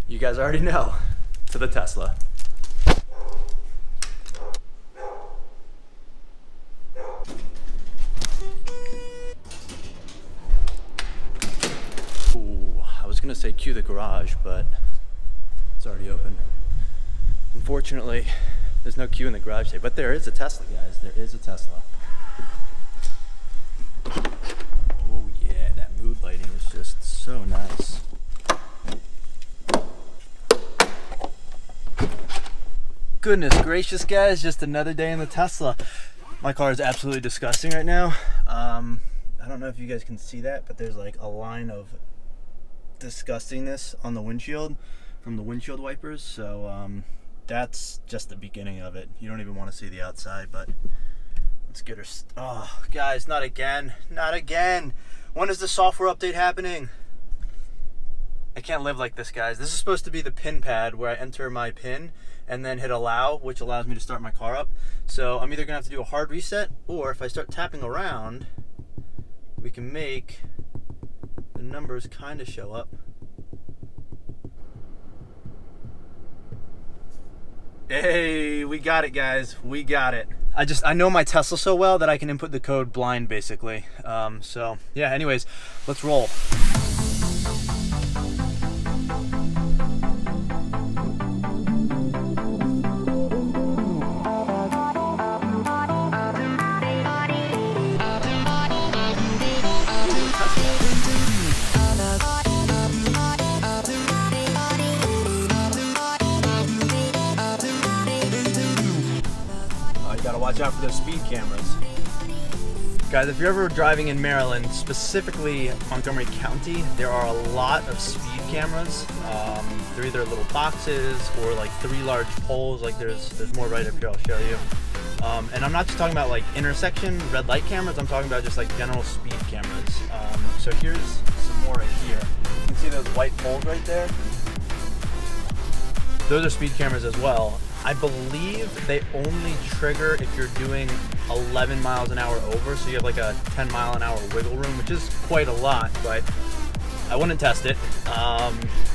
You guys already know, to the Tesla. Ooh, I was gonna say cue the garage, but it's already open. Unfortunately, there's no queue in the garage today, but there is a Tesla, guys. There is a Tesla. Oh yeah, that mood lighting is just so nice. Goodness gracious, guys, just another day in the Tesla. My car is absolutely disgusting right now. I don't know if you guys can see that, but there's like a line of disgustingness on the windshield from the windshield wipers. So that's just the beginning of it. You don't even want to see the outside, but let's get her. Oh, guys, not again. Not again. When is the software update happening? I can't live like this, guys. This is supposed to be the pin pad where I enter my pin and then hit allow, which allows me to start my car up. So I'm either gonna have to do a hard reset, or if I start tapping around, we can make the numbers kind of show up. Hey, we got it, guys. We got it. I know my Tesla so well that I can input the code blind, basically. So yeah, anyways, let's roll. Watch out for those speed cameras. Guys, if you're ever driving in Maryland, specifically Montgomery County, there are a lot of speed cameras. They're either little boxes or like 3 large poles. Like there's more right up here, I'll show you. And I'm not just talking about like intersection red light cameras, I'm talking about just like general speed cameras. So here's some more right here. You can see those white poles right there. Those are speed cameras as well. I believe they only trigger if you're doing 11 miles an hour over, so you have like a 10 mile an hour wiggle room, which is quite a lot, but I wouldn't test it.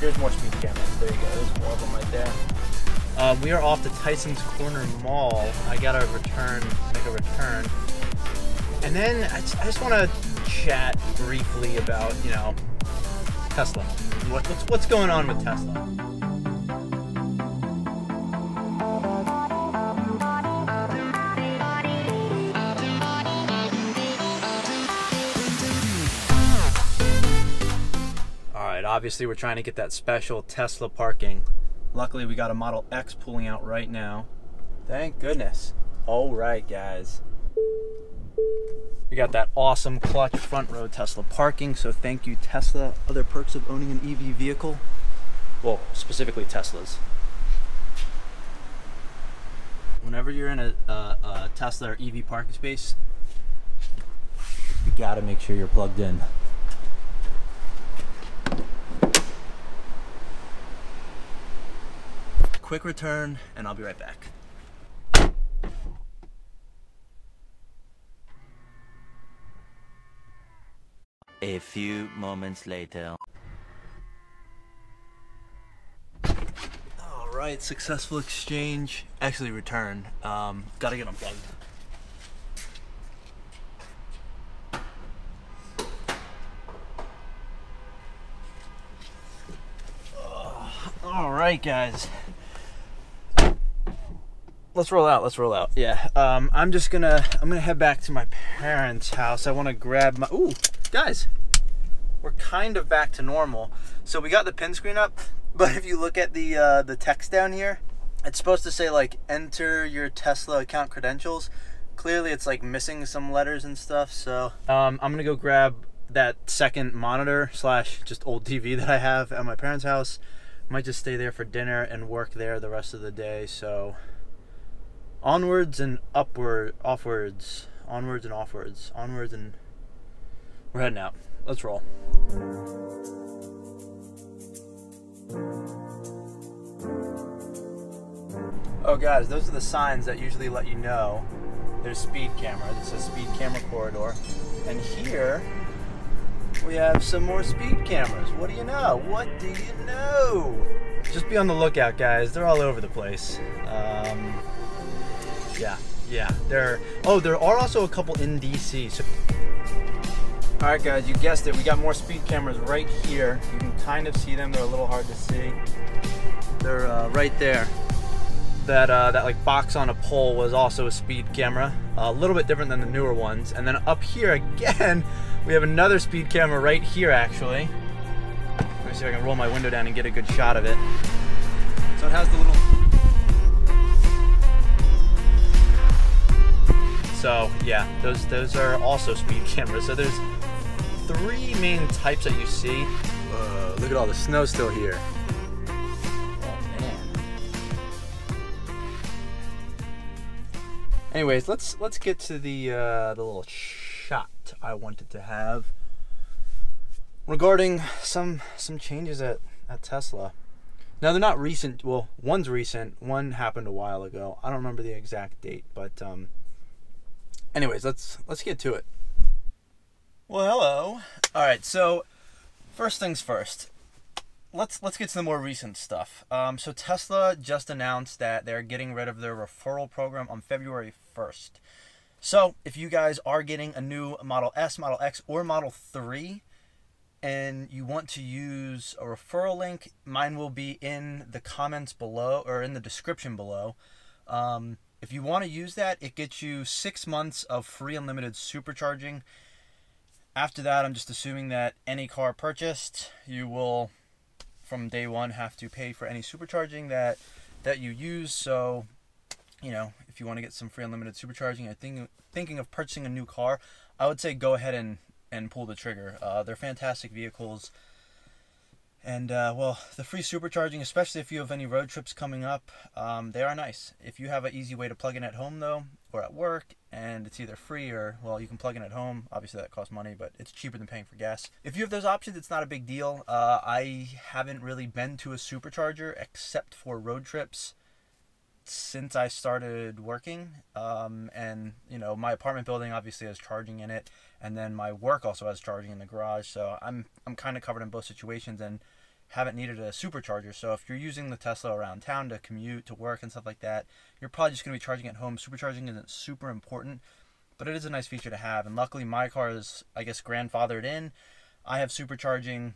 Here's more speed cameras. There you go. There's more of them right there. We are off to Tyson's Corner Mall. I gotta make a return. And then I just want to chat briefly about, you know, Tesla. What's going on with Tesla? Obviously, we're trying to get that special Tesla parking. Luckily, we got a Model X pulling out right now. Thank goodness. All right, guys. We got that awesome clutch front row Tesla parking, so thank you, Tesla. Other perks of owning an EV vehicle? Well, specifically Teslas. Whenever you're in a Tesla or EV parking space, you gotta make sure you're plugged in. Quick return, and I'll be right back. A few moments later. All right, successful exchange. Actually, return. Gotta get unplugged. All right, guys. Let's roll out. Yeah, I'm gonna head back to my parents' house. I want to grab my, ooh, guys, we're kind of back to normal. So we got the pin screen up, but if you look at the text down here, it's supposed to say like, enter your Tesla account credentials. Clearly it's like missing some letters and stuff. So I'm gonna go grab that second monitor slash just old TV that I have at my parents' house. Might just stay there for dinner and work there the rest of the day. So onwards and offwards, onwards and offwards, onwards, and we're heading out. Let's roll. Oh guys, those are the signs that usually let you know there's speed cameras. It's a speed camera corridor. And here we have some more speed cameras. What do you know? What do you know? just be on the lookout, guys. They're all over the place. Yeah. There are also a couple in DC. So, all right, guys, you guessed it. We got more speed cameras right here. You can kind of see them. They're a little hard to see. They're right there. That like box on a pole was also a speed camera, a little bit different than the newer ones. And then up here again, we have another speed camera right here. Actually, let me see if I can roll my window down and get a good shot of it. So it has the little. So yeah, those are also speed cameras. So there's 3 main types that you see. Whoa, look at all the snow still here. Anyways, let's get to the little shot I wanted to have regarding some changes at Tesla. Now they're not recent. Well, one's recent. One happened a while ago. I don't remember the exact date, but anyways, let's get to it. Well, hello. All right, so first things first. Let's get to the more recent stuff. So Tesla just announced that they're getting rid of their referral program on February 1st. So if you guys are getting a new Model S, Model X, or Model 3, and you want to use a referral link, mine will be in the comments below, or in the description below. If you want to use that, it gets you 6 months of free unlimited supercharging. After that, I'm just assuming that any car purchased, you will, from day one, have to pay for any supercharging that you use. So, you know, if you want to get some free unlimited supercharging, I thinking of purchasing a new car, I would say go ahead and pull the trigger. They're fantastic vehicles. And, well, the free supercharging, especially if you have any road trips coming up, they are nice. If you have an easy way to plug in at home, though, or at work, and it's either free or, well, you can plug in at home. Obviously, that costs money, but it's cheaper than paying for gas. If you have those options, it's not a big deal. I haven't really been to a supercharger except for road trips since I started working. And, you know, my apartment building obviously has charging in it, and then my work also has charging in the garage. So I'm kind of covered in both situations and haven't needed a supercharger. So if you're using the Tesla around town to commute to work and stuff like that, you're probably just going to be charging at home. Supercharging isn't super important, but it is a nice feature to have. And luckily my car is, I guess, grandfathered in. I have supercharging,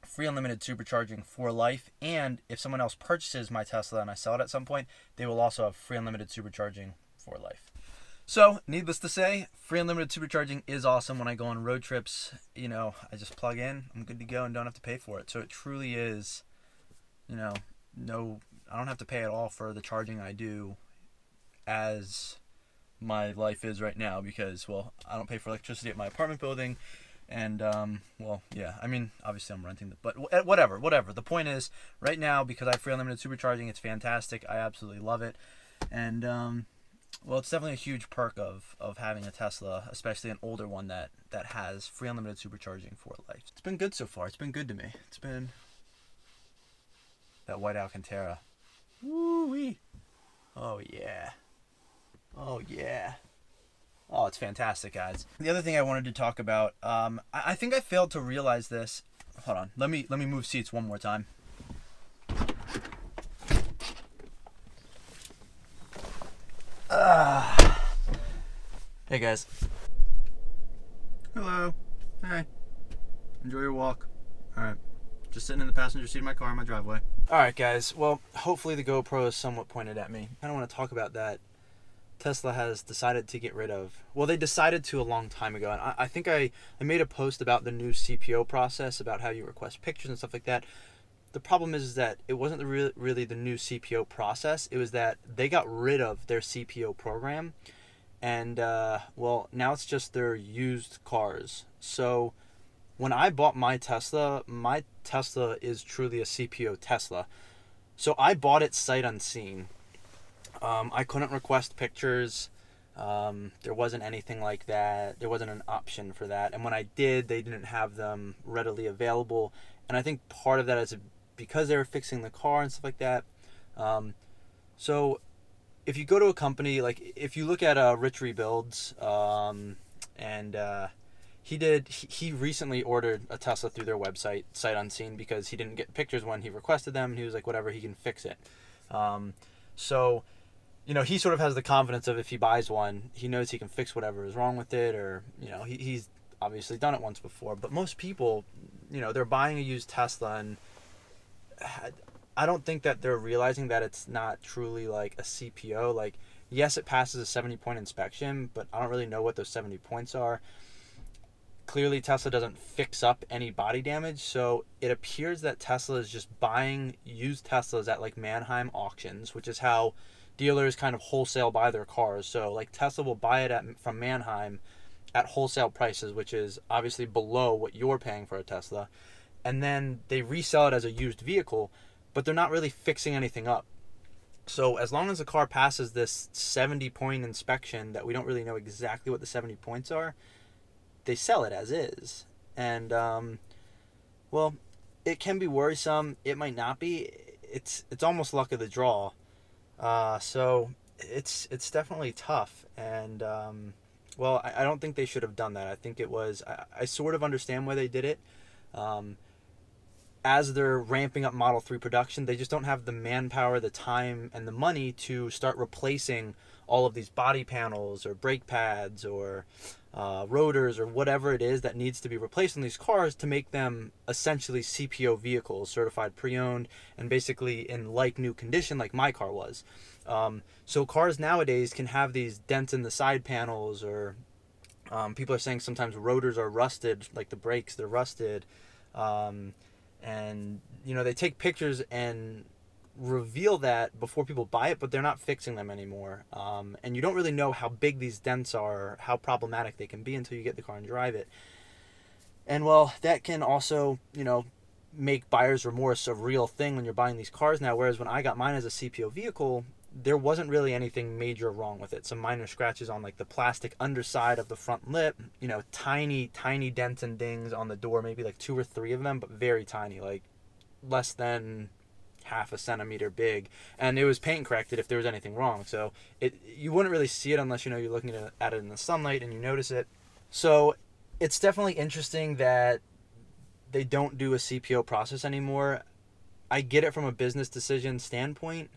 free unlimited supercharging for life, and if someone else purchases my Tesla and I sell it at some point, they will also have free unlimited supercharging for life. So, needless to say, free unlimited supercharging is awesome. When I go on road trips, you know, I just plug in, I'm good to go and don't have to pay for it. So it truly is, you know, I don't have to pay at all for the charging I do as my life is right now because, well, I don't pay for electricity at my apartment building. And, well, yeah, I mean, obviously I'm renting, but whatever. The point is, right now, because I have free unlimited supercharging, it's fantastic. I absolutely love it. And, well, it's definitely a huge perk of having a Tesla, especially an older one that has free unlimited supercharging for life. It's been good so far. It's been good to me. It's been that white Alcantara. Woo-wee. Oh, yeah. Oh, yeah. Oh, it's fantastic, guys. The other thing I wanted to talk about, I think I failed to realize this. Hold on. Let me move seats one more time. Hey, guys. Hello. Hey. Enjoy your walk. All right. Just sitting in the passenger seat of my car in my driveway. All right, guys. Well, hopefully the GoPro is somewhat pointed at me. I don't want to talk about that. Tesla has decided to get rid of, well, they decided to a long time ago, and I think I made a post about the new CPO process, about how you request pictures and stuff like that. The problem is that it wasn't really the new CPO process. It was that they got rid of their CPO program, and well, now it's just their used cars. So when I bought my Tesla is truly a CPO Tesla. So I bought it sight unseen. I couldn't request pictures. There wasn't anything like that. There wasn't an option for that. And when I did, they didn't have them readily available. And I think part of that is because they were fixing the car and stuff like that. So if you go to a company, like if you look at Rich Rebuilds, and He recently ordered a Tesla through their website, sight unseen, because he didn't get pictures when he requested them, and he was like, whatever, he can fix it. So, he sort of has the confidence of if he buys one, he knows he can fix whatever is wrong with it, or, he's obviously done it once before. But most people, they're buying a used Tesla, and I don't think that they're realizing that it's not truly like a CPO. Like, yes, it passes a 70-point inspection, but I don't really know what those 70 points are. Clearly, Tesla doesn't fix up any body damage, so it appears that Tesla is just buying used Teslas at like Manheim auctions, which is how dealers kind of wholesale buy their cars. So like Tesla will buy it from Manheim at wholesale prices, which is obviously below what you're paying for a Tesla, and then they resell it as a used vehicle, but they're not really fixing anything up. So as long as the car passes this 70-point inspection that we don't really know exactly what the 70 points are, they sell it as is. And well, it can be worrisome. It might not be. It's almost luck of the draw. So it's definitely tough. And well, I don't think they should have done that. I think it was, I sort of understand why they did it. As they're ramping up Model 3 production, they just don't have the manpower, the time, and the money to start replacing all of these body panels or brake pads or rotors or whatever it is that needs to be replaced in these cars to make them essentially CPO vehicles, certified pre-owned, and basically in like new condition like my car was. So cars nowadays can have these dents in the side panels, or people are saying sometimes rotors are rusted, like the brakes, they're rusted. And they take pictures and reveal that before people buy it, but they're not fixing them anymore. And you don't really know how big these dents are, how problematic they can be until you get the car and drive it. And well, that can also, make buyer's remorse a real thing when you're buying these cars now. Whereas when I got mine as a CPO vehicle, there wasn't really anything major wrong with it. Some minor scratches on like the plastic underside of the front lip, tiny dents and dings on the door, maybe like 2 or 3 of them, but very tiny, like less than half a centimeter big. And it was paint corrected if there was anything wrong. So you wouldn't really see it unless you're looking at it in the sunlight and you notice it. So it's definitely interesting that they don't do a CPO process anymore. I get it from a business decision standpoint.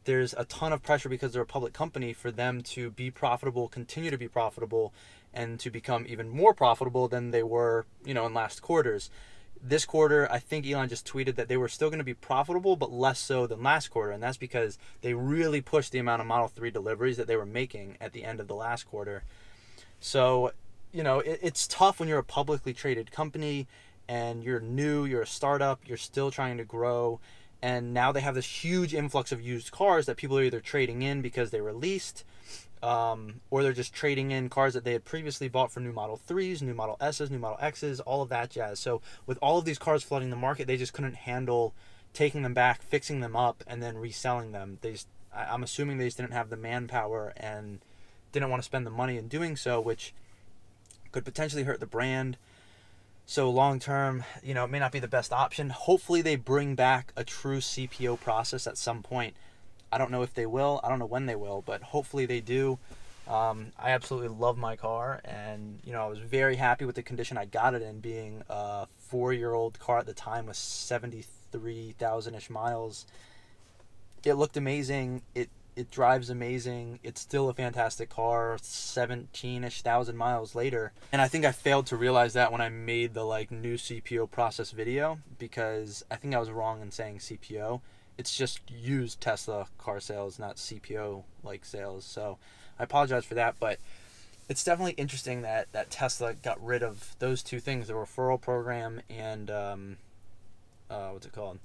There's a ton of pressure because they're a public company for them to be profitable, continue to be profitable, and to become even more profitable than they were, in last quarters. This quarter, I think Elon just tweeted that they were still going to be profitable, but less so than last quarter. And that's because they really pushed the amount of Model 3 deliveries that they were making at the end of the last quarter. So, it's tough when you're a publicly traded company and you're new, you're a startup, you're still trying to grow. And now they have this huge influx of used cars that people are either trading in because they were leased, or they're just trading in cars that they had previously bought for new Model 3s, new Model S's, new Model X's, all of that jazz. So with all of these cars flooding the market, they just couldn't handle taking them back, fixing them up, and then reselling them. I'm assuming they just didn't have the manpower and didn't want to spend the money in doing so, which could potentially hurt the brand. So long term, it may not be the best option. Hopefully they bring back a true CPO process at some point. I don't know if they will. I don't know when they will, but hopefully they do. I absolutely love my car, and I was very happy with the condition I got it in, being a 4-year-old car at the time with 73,000-ish miles. It looked amazing. It drives amazing. It's still a fantastic car 17-ish thousand miles later. And I think I failed to realize that when I made the new CPO process video, because I think I was wrong in saying CPO. It's just used Tesla car sales, not CPO sales. So I apologize for that, but it's definitely interesting that Tesla got rid of those two things, the referral program and what's it called?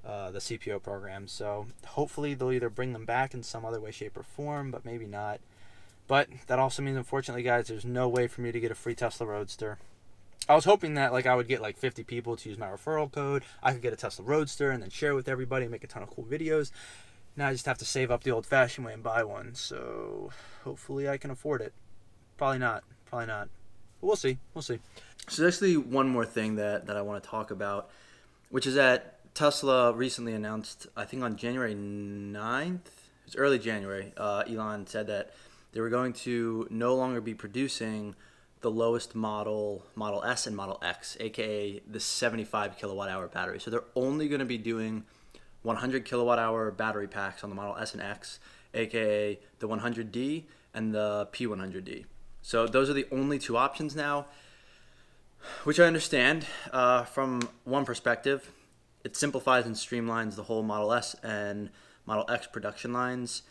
The CPO program. So hopefully they'll either bring them back in some other way, shape, or form, but maybe not. But that also means, unfortunately, guys, there's no way for me to get a free Tesla Roadster. I was hoping that I would get 50 people to use my referral code. I could get a Tesla Roadster and then share it with everybody and make a ton of cool videos. Now I just have to save up the old-fashioned way and buy one. So hopefully I can afford it. Probably not. But we'll see. So there's actually one more thing that I want to talk about, which is that Tesla recently announced, I think on January 9th, it was early January, Elon said that they were going to no longer be producing the lowest model, Model S and Model X, aka the 75 kilowatt hour battery. So they're only going to be doing 100 kilowatt hour battery packs on the Model S and X, aka the 100D and the P100D. So those are the only two options now, which I understand from one perspective. It simplifies and streamlines the whole Model S and Model X production lines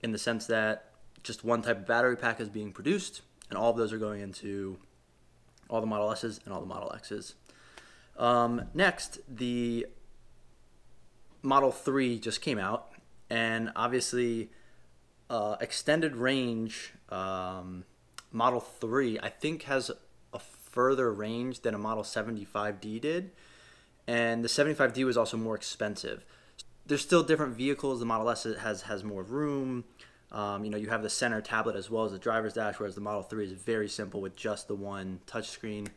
in the sense that just one type of battery pack is being produced, and all of those are going into all the Model S's and all the Model X's. Next, the Model 3 just came out, and obviously extended range Model 3 I think has a further range than a Model 75D did, and the 75D was also more expensive. There's still different vehicles. The Model S has more room. You have the center tablet as well as the driver's dash, whereas the Model 3 is very simple with just the one touchscreen.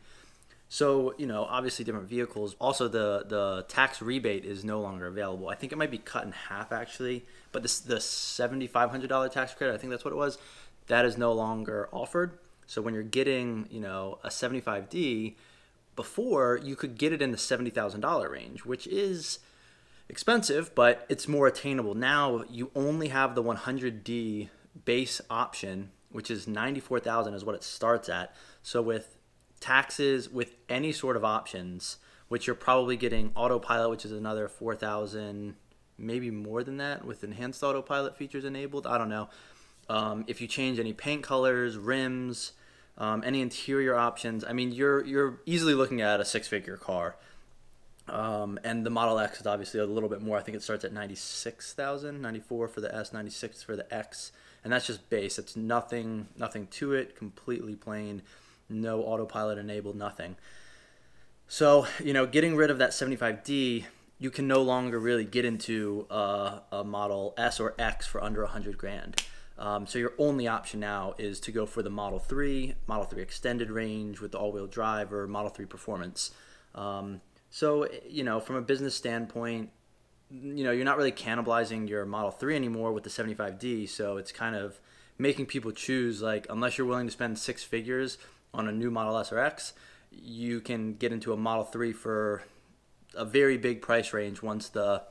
So, obviously different vehicles. Also, the tax rebate is no longer available. I think it might be cut in half, actually. But the $7,500 tax credit, I think that's what it was, that is no longer offered. So when you're getting, a 75D, before you could get it in the $70,000 range, which is expensive, but it's more attainable. Now you only have the 100D base option, which is $94,000 is what it starts at. So with taxes, with any sort of options, which you're probably getting autopilot, which is another $4,000, maybe more than that, with enhanced autopilot features enabled. I don't know. If you change any paint colors, rims, any interior options, I mean, you're easily looking at a six-figure car. And the Model X is obviously a little bit more. I think it starts at $96,000, $94,000 for the S, $96,000 for the X, and that's just base. It's nothing to it, completely plain, no autopilot enabled, nothing. So, getting rid of that 75D, you can no longer really get into a Model S or X for under $100,000. So your only option now is to go for the Model 3 extended range with the all-wheel drive, or Model 3 Performance. So, from a business standpoint, you're not really cannibalizing your Model 3 anymore with the 75D, so it's kind of making people choose, like, unless you're willing to spend six figures on a new Model S or X, you can get into a Model 3 for a very big price range once the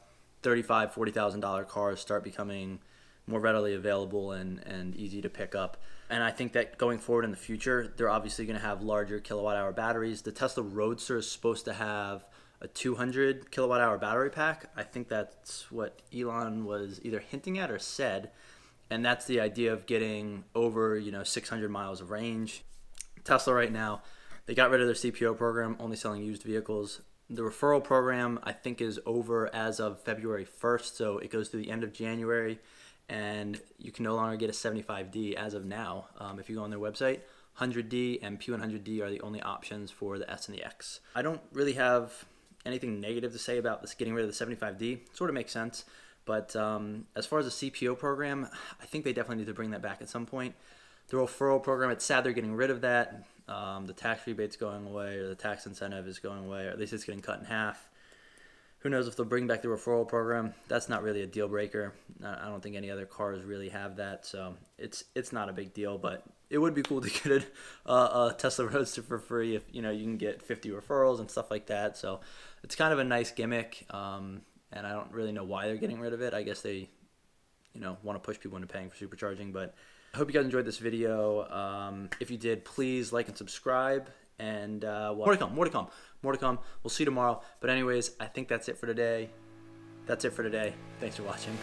$35,000, $40,000 cars start becoming more readily available and easy to pick up. And I think that going forward in the future, they're obviously going to have larger kilowatt hour batteries. The Tesla Roadster is supposed to have a 200 kilowatt hour battery pack. I think that's what Elon was either hinting at or said. And that's the idea of getting over, 600 miles of range. Tesla right now, they got rid of their CPO program, only selling used vehicles. The referral program, I think, is over as of February 1st, so it goes to the end of January. And you can no longer get a 75D as of now. If you go on their website, 100D and P100D are the only options for the S and the X. I don't really have anything negative to say about this getting rid of the 75D. It sort of makes sense. But as far as the CPO program, I think they definitely need to bring that back at some point. The referral program, it's sad they're getting rid of that. The tax rebate's going away, or the tax incentive is going away, or at least it's getting cut in half. Who knows if they'll bring back the referral program? That's not really a deal breaker. I don't think any other cars really have that, so it's not a big deal. But it would be cool to get a Tesla Roadster for free if you can get 50 referrals and stuff like that. So it's kind of a nice gimmick, and I don't really know why they're getting rid of it. I guess they want to push people into paying for supercharging. But I hope you guys enjoyed this video. If you did, please like and subscribe. And more to come. We'll see you tomorrow. But anyways, I think that's it for today. Thanks for watching.